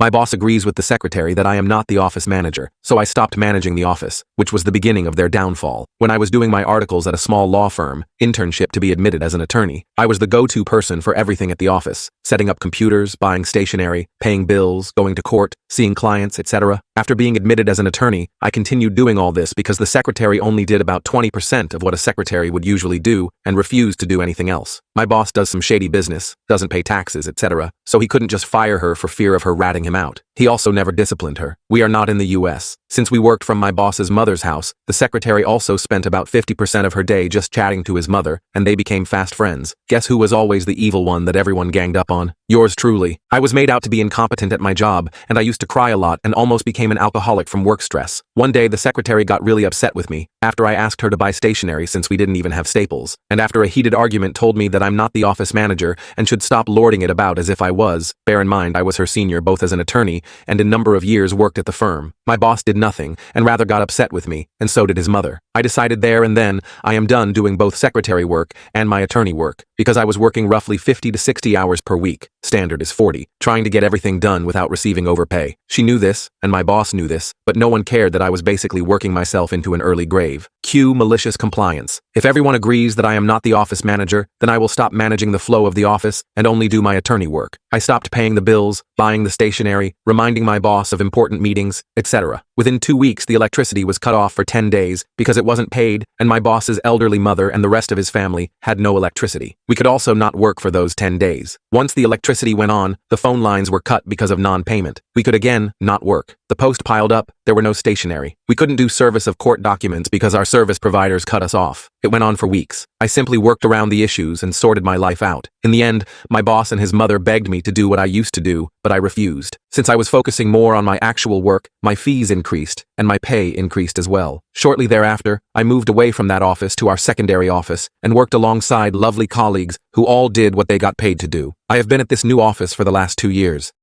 My boss agrees with the secretary that I am not the office manager, so I stopped managing the office, which was the beginning of their downfall. When I was doing my articles at a small law firm, internship to be admitted as an attorney, I was the go-to person for everything at the office, setting up computers, buying stationery, paying bills, going to court, seeing clients, etc. After being admitted as an attorney, I continued doing all this because the secretary only did about 20% of what a secretary would usually do and refused to do anything else. My boss does some shady business, doesn't pay taxes, etc., so he couldn't just fire her for fear of her ratting him out. He also never disciplined her. We are not in the US. Since we worked from my boss's mother's house, the secretary also spent about 50% of her day just chatting to his mother, and they became fast friends. Guess who was always the evil one that everyone ganged up on? Yours truly. I was made out to be incompetent at my job, and I used to cry a lot and almost became an alcoholic from work stress. One day, the secretary got really upset with me after I asked her to buy stationery since we didn't even have staples, and after a heated argument told me that I'm not the office manager and should stop lording it about as if I was. Bear in mind, I was her senior both as an attorney and in number of years worked at the firm. My boss did nothing and rather got upset with me, and so did his mother. I decided there and then I am done doing both secretary work and my attorney work because I was working roughly 50 to 60 hours per week. Standard is 40, trying to get everything done without receiving overpay. She knew this, and my boss knew this, but no one cared that I was basically working myself into an early grave. Cue malicious compliance. If everyone agrees that I am not the office manager, then I will stop managing the flow of the office and only do my attorney work. I stopped paying the bills, buying the stationery, reminding my boss of important meetings, etc. Within 2 weeks, the electricity was cut off for 10 days because it wasn't paid, and my boss's elderly mother and the rest of his family had no electricity. We could also not work for those 10 days. Once the electricity went on, the phone lines were cut because of non-payment. We could again not work. The post piled up, there were no stationery. We couldn't do service of court documents because our service providers cut us off. It went on for weeks. I simply worked around the issues and sorted my life out. In the end, my boss and his mother begged me to do what I used to do, but I refused. Since I was focusing more on my actual work, my fees increased, and my pay increased as well. Shortly thereafter, I moved away from that office to our secondary office and worked alongside lovely colleagues who all did what they got paid to do. I have been at this new office for the last 2 years.